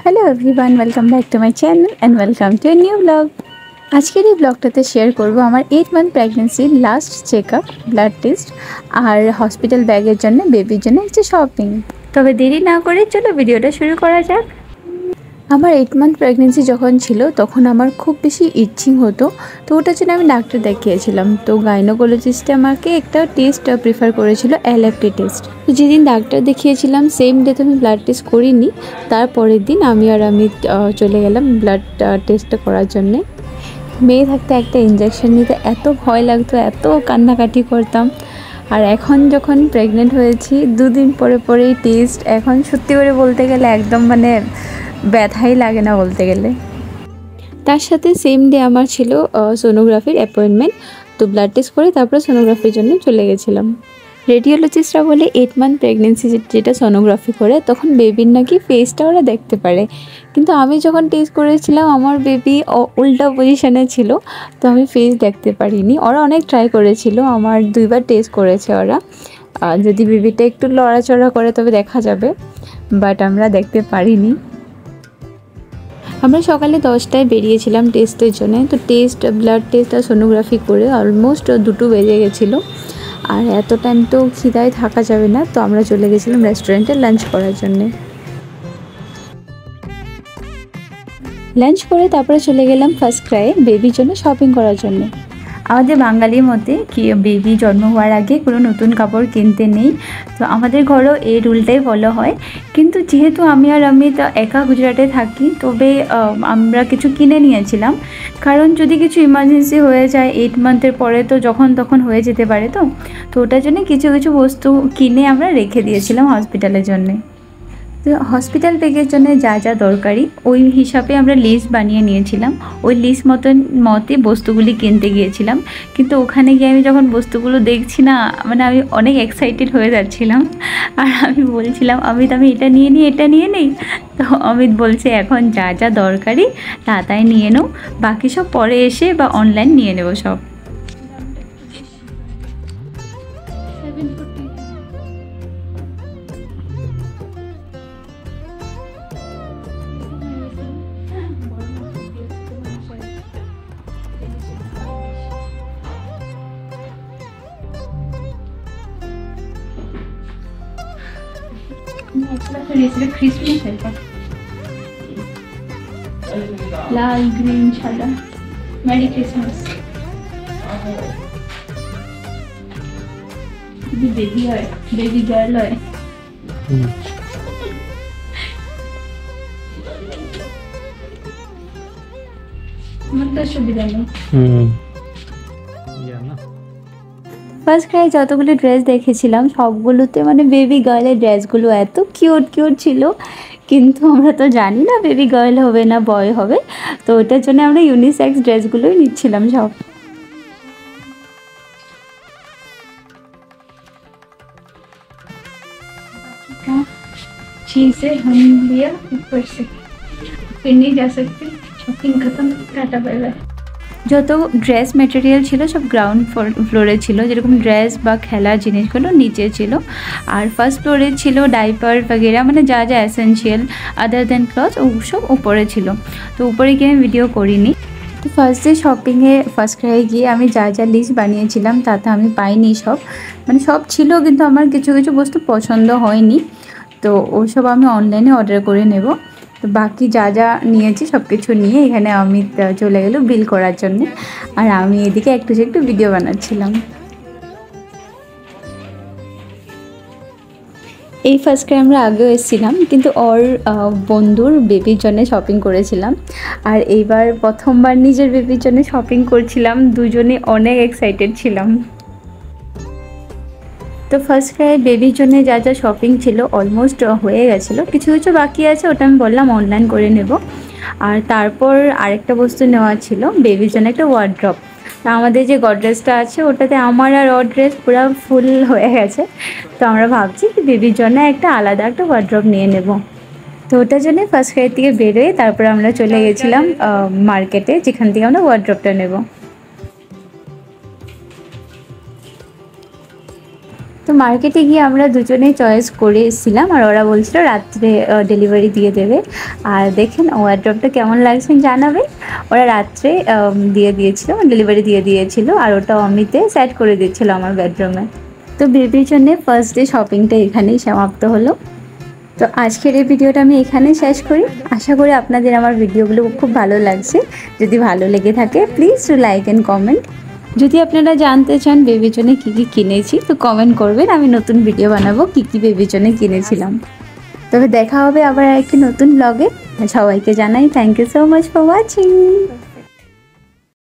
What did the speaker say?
Hello everyone, welcome back to my channel and welcome to a new blog. আজকের এই ব্লগটাতে share করব আমার 8 month প্রেগনেন্সির লাস্ট চেকআপ, ব্লাড টেস্ট আর hospital ব্যাগের জন্য বেবির জন্য একটু শপিং। তবে দেরি না করে চলো ভিডিওটা শুরু করা যাক। আমার 8 মান্থ প্রেগনেন্সি যখন ছিল তখন আমার খুব বেশি ইচিং হতো, তো ওটার জন্য আমি ডাক্তার দেখিয়েছিলাম। তো গাইনোকোলজিস্টে আমাকে একটা টেস্ট প্রিফার করেছিল, LFT টেস্ট। তো যেদিন ডাক্তার দেখিয়েছিলাম সেম ডে তো আমি ব্লাড টেস্ট করিনি, তারপরের দিন আমি চলে গেলাম ব্লাড টেস্টটা করার জন্যে। মেয়ে থাকতে একটা ইঞ্জেকশন নিতে এত ভয় লাগতো, এত কান্নাকাটি করতাম। আর এখন যখন প্রেগনেন্ট হয়েছি 2 দিন পরে পরেই টেস্ট, এখন সত্যি করে বলতে গেলে একদম ব্যথাই লাগে না বলতে গেলে। তার সাথে সেম ডে আমার ছিল সোনোগ্রাফির অ্যাপয়েন্টমেন্ট। তো ব্লাড টেস্ট করে তারপরে সোনোগ্রাফির জন্য চলে গেছিলাম। রেডিওলজিস্টরা বলে 8 মান্থ প্রেগনেন্সি যেটা সোনোগ্রাফি করে তখন বেবির নাকি ফেসটা ওরা দেখতে পারে, কিন্তু আমি যখন টেস্ট করেছিলাম আমার বেবি উল্টা পজিশানে ছিল, তো আমি ফেস দেখতে পারিনি। ওরা অনেক ট্রাই করেছিল, আমার 2বার টেস্ট করেছে ওরা, যদি বেবিটা একটু লড়াচড়া করে তবে দেখা যাবে, বাট আমরা দেখতে পারিনি। আমরা সকালে 10টায় বেরিয়েছিলাম টেস্টের জন্য। তো ব্লাড টেস্ট আর সোনোগ্রাফি করে অলমোস্ট 2 বেজে গেছিলো। আর এত টাইম তো খিদায় থাকা যাবে না, তো আমরা চলে গেছিলাম রেস্টুরেন্টে লাঞ্চ করার জন্যে। লাঞ্চ করে তারপরে চলে গেলাম ফার্স্ট ক্রাইয়ে বেবির জন্য শপিং করার জন্য। আমাদের বাঙালির মতে কি বেবি জন্ম হওয়ার আগে কোনো নতুন কাপড় কিনতে নেই, তো আমাদের ঘরেও এই রুলটাই ফলো হয়। কিন্তু যেহেতু আমি তো একা গুজরাটে থাকি, তবে আমরা কিছু কিনে নিয়েছিলাম, কারণ যদি কিছু ইমার্জেন্সি হয়ে যায় 8 মান্থের পরে তো যখন তখন হয়ে যেতে পারে। তো ওটার জন্য কিছু কিছু বস্তু কিনে আমরা রেখে দিয়েছিলাম হসপিটালের জন্যে। তো হসপিটাল ব্যাগের জন্য যা যা দরকারি ওই হিসাবে আমরা লিস্ট বানিয়ে নিয়েছিলাম, ওই লিস্ট মতে বস্তুগুলি কিনতে গিয়েছিলাম। কিন্তু ওখানে গিয়ে আমি যখন বস্তুগুলো দেখছি না, আমি অনেক এক্সাইটেড হয়ে যাচ্ছিলাম। আর আমি বলছিলাম আমি এটা নিয়ে নিই। তো অমিত বলছে এখন যা যা দরকারি তাই নিয়ে নাও, বাকি সব পরে এসে বা অনলাইন নিয়ে নেবো সব। লাল, গ্রিন, সাদা। Merry Christmas. বেবি হয়, বেবি গার্ল হয়। আমার তো সুবিধা নেই। ফার্স্ট ক্রাই যতগুলো ড্রেস দেখেছিলাম সবগুলোতে বেবি গার্লের ড্রেসগুলো এত কিউট ছিল, কিন্তু আমরা তো জানি না বেবি গার্ল হবে না বয় হবে, তো ওটার জন্য আমরা ইউনিসেক্স ড্রেসগুলোই নিচ্ছিলাম সব। चीजें हम लिया ऊपर से, फिर नहीं जा सकते, शॉपिंग खत्म, टाटा बाय बाय। যত ড্রেস মেটেরিয়াল ছিল সব গ্রাউন্ড ফ্লোরে ছিল, যেরকম ড্রেস বা খেলার জিনিসগুলো নিচে ছিল, আর ফার্স্ট ফ্লোরে ছিল ডাইপার বগেরা, যা যা এসেনশিয়াল আদার দেন ক্লথ ও সব উপরে ছিল। তো উপরে গিয়ে আমি ভিডিও করিনি। তো ফার্স্ট ডে শপিংয়ে ফার্স্ট ক্রাইয়ে গিয়ে আমি যা যা লিস্ট বানিয়েছিলাম তাতে আমি পাইনি সব, সব ছিল কিন্তু আমার কিছু কিছু বস্তু পছন্দ হয়নি, তো ওসব আমি অনলাইনে অর্ডার করে নেব। তো বাকি যা যা নিয়েছি সব কিছু নিয়ে এখানে আমি চলে গেল বিল করার জন্য, আর আমি এদিকে একটু ভিডিও বানাচ্ছিলাম। এই ফার্স্ট ক্রাই আমরা আগেও এসেছিলাম, কিন্তু ওর বন্ধুর বেবির জন্য শপিং করেছিলাম, আর এইবার প্রথমবার নিজের বেবির জন্য শপিং করছিলাম, দুজনে অনেক এক্সাইটেড ছিলাম। তো ফার্স্ট ক্রাই বেবির জন্য যা যা শপিং ছিল অলমোস্ট হয়ে গেছিলো, কিছু কিছু বাকি আছে, ওটা আমি বললাম অনলাইন করে নেব। আর তারপর আরেকটা বস্তু নেওয়া ছিল বেবির জন্য, একটা ওয়ার্ড্রপ। আমাদের যে গডরেজটা আছে ওটাতে আমার আর ওর ড্রেস পুরো ফুল হয়ে গেছে, তো আমরা ভাবছি বেবির জন্য একটা আলাদা একটা ওয়ার্ড্রপ নিয়ে নেব। তো ওটার জন্য ফার্স্ট ক্রাই থেকে বেরোয় তারপর আমরা চলে গেছিলাম মার্কেটে, যেখান থেকে আমরা ওয়ার্ড্রপটা নেব। তো মার্কেটে গিয়ে আমরা দুজনেই চয়েস করে এসেছিলাম, আর ওরা বলছিল রাত্রে ডেলিভারি দিয়ে দেবে। আর দেখেন ওয়ারড্রপটা কেমন লাগছে জানাবে। ওরা রাত্রে দিয়ে দিয়েছিল, ডেলিভারি দিয়ে দিয়েছিল, আর ওটা অমিতে সেট করে দিচ্ছিল আমার বেডরুমে। তো বেবির জন্য ফার্স্ট ডে শপিংটা এখানেই সমাপ্ত হলো। তো আজকের এই ভিডিওটা আমি এখানেই শেষ করি। আশা করি আপনাদের আমার ভিডিওগুলো খুব ভালো লাগছে। যদি ভালো লেগে থাকে please to like and comment. যদি আপনারা জানতে চান বেবির জন্য কী কী কিনেছি তো কমেন্ট করবেন, আমি নতুন ভিডিও বানাবো কী কী বেবির জন্য কিনেছিলাম। তবে দেখা হবে আবার একটি নতুন ব্লগে। সবাইকে জানাই thank you so much for watching.